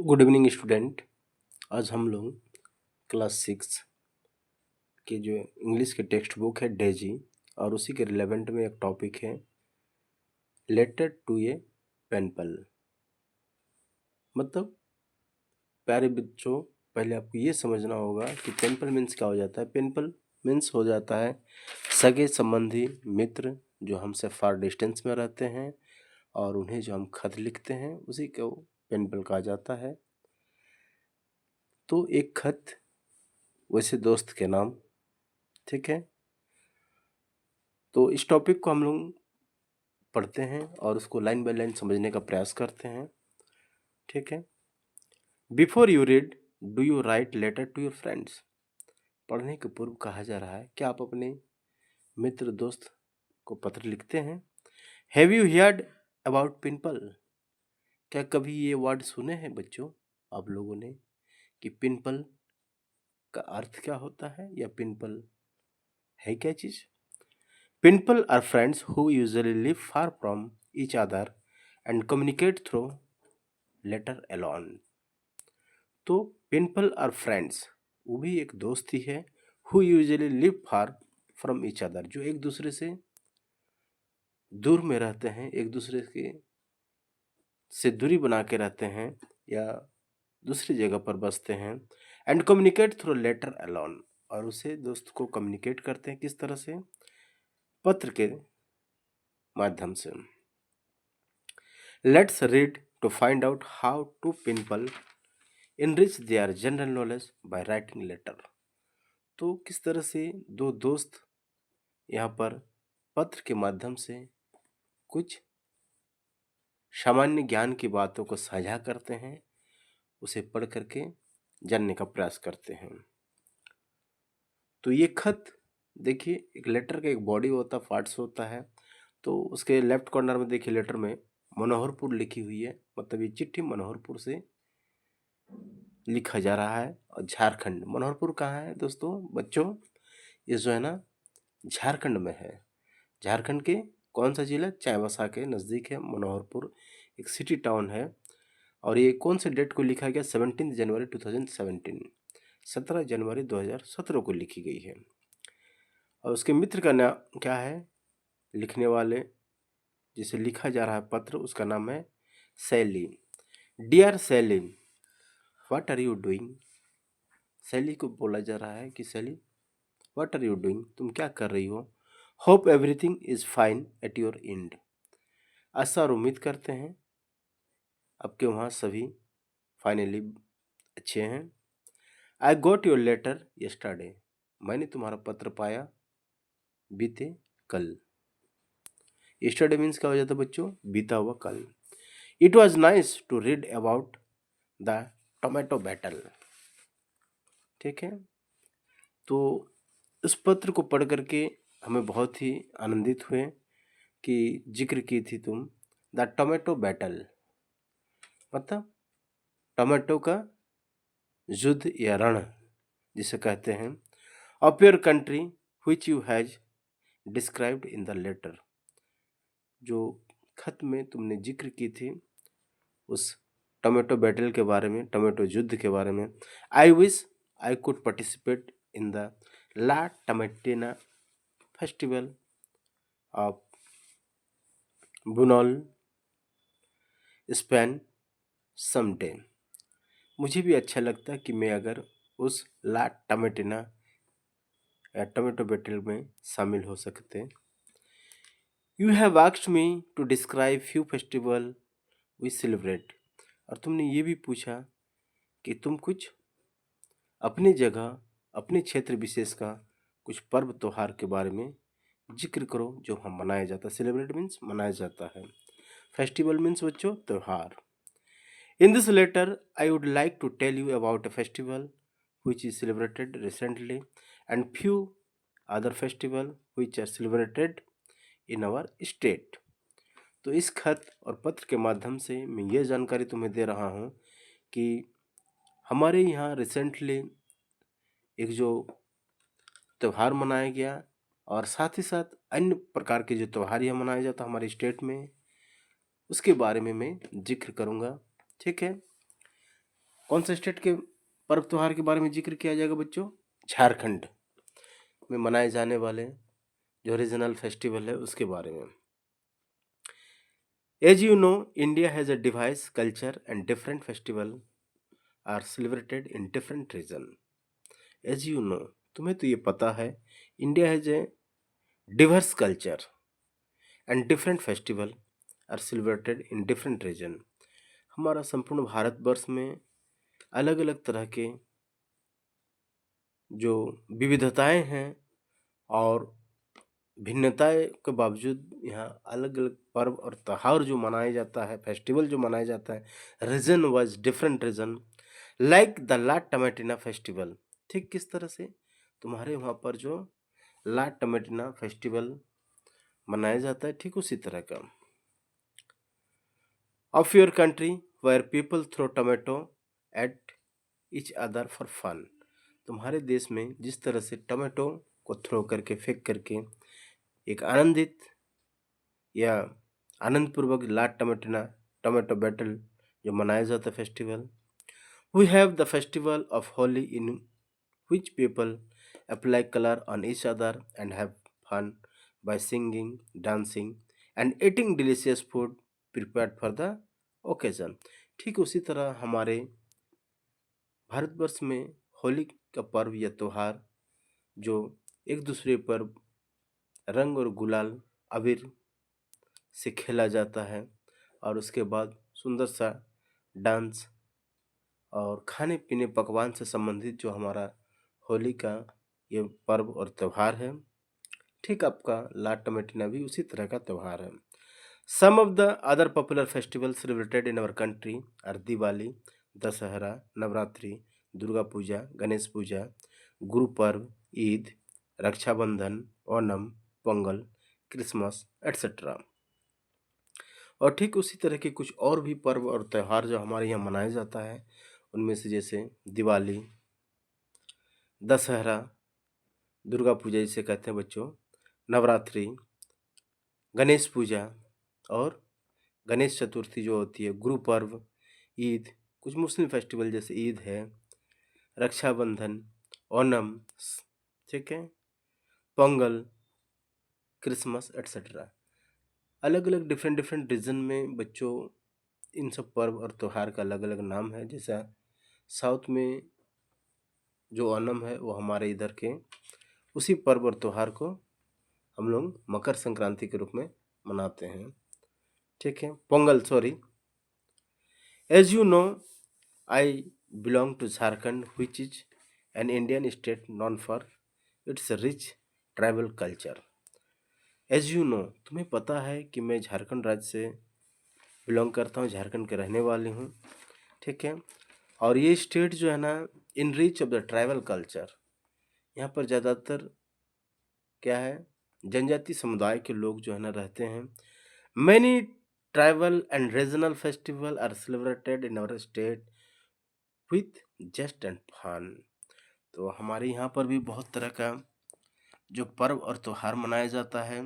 Good evening student. आज हम लोग क्लास 6 के जो इंग्लिश के टेक्स्ट बुक है डेजी और उसी के रिलेवेंट में एक टॉपिक है लेटर टू ए पेन पल। मतलब प्यारे बच्चों, पहले आपको ये समझना होगा कि पेन पल मीन्स क्या हो जाता है। पेन पल मीन्स हो जाता है सगे संबंधी मित्र जो हमसे फार डिस्टेंस में रहते हैं और उन्हें जो हम खत लिखते हैं उसी को पेन पल कहा जाता है। तो एक खत वैसे दोस्त के नाम, ठीक है। तो इस टॉपिक को हम लोग पढ़ते हैं और उसको लाइन बाय लाइन समझने का प्रयास करते हैं, ठीक है। Before you read, do you write letter to your friends. पढ़ने के पूर्व कहा जा रहा है क्या आप अपने मित्र दोस्त को पत्र लिखते हैं। Have you heard about pimple. क्या कभी ये वर्ड सुने हैं बच्चों आप लोगों ने कि पिंपल का अर्थ क्या होता है या पिंपल है क्या चीज। Pen pal are friends who usually live far from each other and communicate through letter alone. तो पिंपल आर फ्रेंड्स वो भी एक दोस्त ही है who usually live far from each other, जो एक दूसरे से दूर में रहते हैं, एक दूसरे के से दूरी बना के रहते हैं या दूसरी जगह पर बसते हैं। And communicate through letter alone, और उसे दोस्त को कम्युनिकेट करते हैं किस तरह से, पत्र के माध्यम से। Let's read to find out how to pen pal enrich their general knowledge by writing letter। तो किस तरह से दो दोस्त यहाँ पर पत्र के माध्यम से कुछ सामान्य ज्ञान की बातों को साझा करते हैं, उसे पढ़ करके जानने का प्रयास करते हैं। तो ये खत देखिए, एक लेटर का एक बॉडी होता है, पार्ट्स होता है। तो उसके लेफ्ट कॉर्नर में देखिए लेटर में मनोहरपुर लिखी हुई है, मतलब ये चिट्ठी मनोहरपुर से लिखा जा रहा है। और झारखंड, मनोहरपुर कहाँ है दोस्तों बच्चों, ये जो है ना झारखंड में है। झारखंड के कौन सा जिला, चाईबासा के नज़दीक है मनोहरपुर, एक सिटी टाउन है। और ये कौन से डेट को लिखा गया, 17 जनवरी 2017, 17 जनवरी 2017 को लिखी गई है। और उसके मित्र का नाम क्या है, लिखने वाले जिसे लिखा जा रहा है पत्र, उसका नाम है Sally. Dear Sally, what are you doing. Sally को बोला जा रहा है कि Sally what are you doing, तुम क्या कर रही हो। Hope everything is fine at your end. आशा और उम्मीद करते हैं आपके वहाँ सभी फाइनली अच्छे हैं। आई गोट योर लेटर यस्टरडे, मैंने तुम्हारा पत्र पाया बीते कल। यस्टरडे मीन्स क्या हो जाता है बच्चों, बीता हुआ कल। It was nice to read about the tomato battle, ठीक है। तो इस पत्र को पढ़ करके हमें बहुत ही आनंदित हुए कि जिक्र की थी तुम द टोमेटो बैटल, मतलब टोमेटो का युद्ध या रण जिसे कहते हैं। Of your country which you has described in the letter, जो खत में तुमने जिक्र की थी उस टोमेटो बैटल के बारे में, टोमेटो युद्ध के बारे में। I wish I could participate in the La Tomatina festival of Bunol Spain someday. मुझे भी अच्छा लगता कि मैं अगर उस ला टमेटिना या टोमेटो बैटल में शामिल हो सकते। You have asked me to describe few festival we celebrate, और तुमने ये भी पूछा कि तुम कुछ अपनी जगह, अपने क्षेत्र विशेष का कुछ पर्व त्योहार के बारे में जिक्र करो जो हम मनाया जाता है। सेलिब्रेट मीन्स मनाया जाता है, फेस्टिवल मीन्स बच्चों त्योहार। In this letter I would like to tell you about a festival which is celebrated recently and few other festival which are celebrated in our state। तो इस खत और पत्र के माध्यम से मैं ये जानकारी तुम्हें दे रहा हूँ कि हमारे यहाँ रिसेंटली एक जो त्यौहार मनाया गया और साथ ही साथ अन्य प्रकार के जो त्यौहार यहाँ मनाया जाता हमारे स्टेट में, उसके बारे में मैं जिक्र करूँगा, ठीक है। कौन सा स्टेट के पर्व त्योहार के बारे में जिक्र किया जाएगा बच्चों? झारखंड में मनाए जाने वाले जो रीजनल फेस्टिवल है उसके बारे में। As you know, India has a diverse culture and different festivals are celebrated in different region. As you know, तुम्हें तो ये पता है, India has a diverse culture and different festival are celebrated in different region. हमारा संपूर्ण भारतवर्ष में अलग अलग तरह के जो विविधताएं हैं और भिन्नताएं के बावजूद यहाँ अलग अलग पर्व और त्योहार जो मनाया जाता है, फेस्टिवल जो मनाया जाता है, region wise different region, like the La Tomatina festival. ठीक किस तरह से तुम्हारे वहाँ पर जो ला टमेटिना फेस्टिवल मनाया जाता है, ठीक उसी तरह का। Of your country where people throw tomato at each other for fun. तुम्हारे देश में जिस तरह से टोमेटो को थ्रो करके, फेंक करके एक आनंदित या आनंदपूर्वक ला टमेटिना टोमेटो बैटल जो मनाया जाता है festival. We have the festival of Holi in which people apply color on each other and have fun by singing, dancing and eating delicious food prepared for the occasion। ठीक उसी तरह हमारे भारतवर्ष में होली का पर्व या त्योहार जो एक दूसरे पर रंग और गुलाल अबीर से खेला जाता है और उसके बाद सुंदर सा डांस और खाने पीने पकवान से संबंधित जो हमारा होली का ये पर्व और त्यौहार है, ठीक आपका ला टमेटिना भी उसी तरह का त्यौहार है। Some of the other popular festival celebrated in our country are Diwali, Dussehra, Navratri, Durga Puja, Ganesh Puja, Guru Parv, Eid, Rakshabandhan, Onam, Pongal, Christmas etcetera. और ठीक उसी तरह के कुछ और भी पर्व और त्यौहार जो हमारे यहाँ मनाया जाता है, उनमें से जैसे दिवाली, दशहरा, दुर्गा पूजा जिसे कहते हैं बच्चों, नवरात्रि, गणेश पूजा और गणेश चतुर्थी जो होती है, गुरु पर्व, ईद, कुछ मुस्लिम फेस्टिवल जैसे ईद है, रक्षाबंधन, ओणम, ठीक है, पोंगल, क्रिसमस एट्सेट्रा। अलग अलग डिफरेंट रीजन में बच्चों इन सब पर्व और त्यौहार का अलग अलग नाम है। जैसा साउथ में जो ओणम है वो हमारे इधर के उसी पर्व और त्यौहार को हम लोग मकर संक्रांति के रूप में मनाते हैं। ठीक है, Pongal, sorry. As you know, I belong to Jharkhand which is an Indian state known for its rich tribal culture. As you know, तुम्हें पता है कि मैं झारखंड राज्य से बिलोंग करता हूँ, झारखंड के रहने वाली हूँ। ठीक है, और ये स्टेट जो है ना, in reach of the tribal culture, यहाँ पर ज़्यादातर क्या है, जनजाति समुदाय के लोग जो है ना रहते हैं। Many tribal and regional festival are celebrated in our state with zest and fun. तो हमारे यहाँ पर भी बहुत तरह का जो पर्व और त्यौहार मनाया जाता है,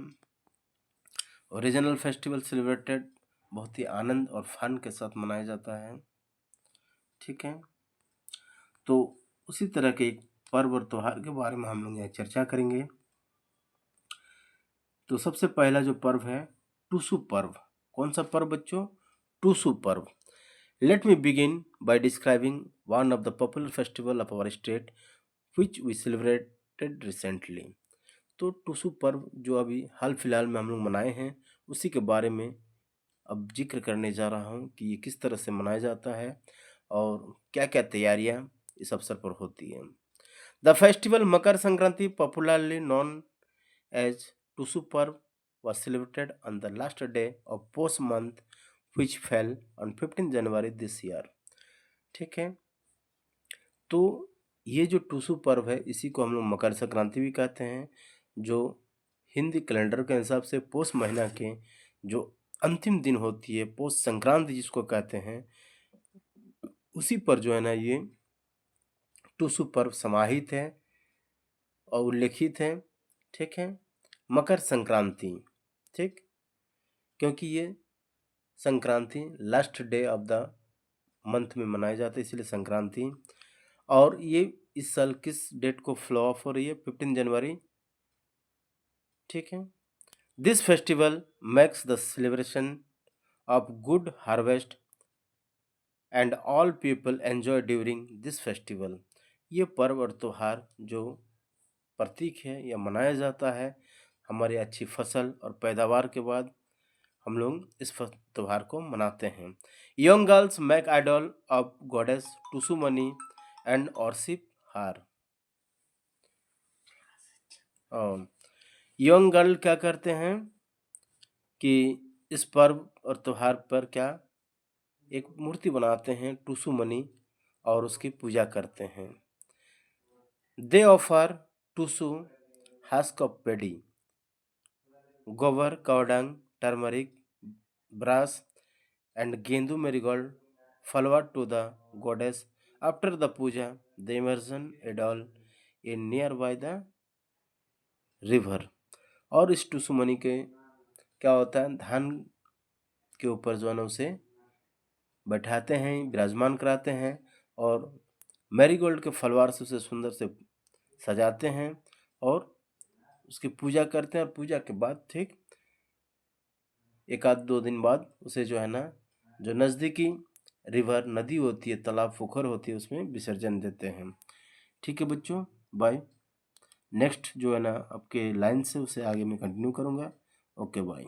और रीजनल फेस्टिवल सेलिब्रेटेड बहुत ही आनंद और फन के साथ मनाया जाता है। ठीक है, तो उसी तरह के एक पर्व और त्यौहार के बारे में हम लोग यहाँ चर्चा करेंगे। तो सबसे पहला जो पर्व है टूसू पर्व। कौन सा पर्व बच्चों? टूसू पर्व। Let me begin by describing one of the popular festival of our state which we celebrated recently. तो टूसू पर्व जो अभी हाल फिलहाल में हम लोग मनाए हैं, उसी के बारे में अब जिक्र करने जा रहा हूँ कि ये किस तरह से मनाया जाता है और क्या क्या तैयारियाँ इस अवसर पर होती हैं। The festival Makar Sankranti, popularly known as Tusu पर्व, was celebrated on the last day of Posh month which fell on 15 January this year। ठीक है, तो ये जो टूसू पर्व है इसी को हम लोग मकर संक्रांति भी कहते हैं, जो हिंदी कैलेंडर के हिसाब से पोष महीना के जो अंतिम दिन होती है, पोष संक्रांति जिसको कहते हैं, उसी पर जो है ना ये टूसू पर्व समाहित है और उल्लेखित है। ठीक है, मकर संक्रांति, ठीक, क्योंकि ये Sankranti last day of the month में मनाया जाता है, इसलिए संक्रांति। और ये इस साल किस डेट को फ्लो ऑफ हो रही है? 15 जनवरी। ठीक है। This festival makes the celebration of good harvest and all people enjoy during this festival. ये पर्व और त्योहार जो प्रतीक है या मनाया जाता है हमारी अच्छी फसल और पैदावार के बाद, हम लोग इस त्योहार को मनाते हैं। Young girls make idol of goddess Tusumani and worship her. Young girl क्या करते हैं कि इस पर्व और त्योहार पर क्या एक मूर्ति बनाते हैं टुसुमनी और उसकी पूजा करते हैं। They offer Tusu husk of paddy, गोबर, cow dung, turmeric, brass, and Gendu marigold flower to the goddess. After the puja, they immersion idol in nearby the river। और इस टुसुमनी के क्या होता है, धान के ऊपर जो है ना उसे बैठाते हैं, विराजमान कराते हैं और मैरीगोल्ड के फलवार से उसे सुंदर से सजाते हैं और उसकी पूजा करते हैं। और पूजा के बाद ठीक 1-2 दिन बाद उसे जो है ना, जो नज़दीकी रिवर नदी होती है, तालाब पोखर होती है, उसमें विसर्जन देते हैं। ठीक है बच्चों, बाय। नेक्स्ट जो है ना आपके लाइन से उसे आगे मैं कंटिन्यू करूँगा। Okay bye.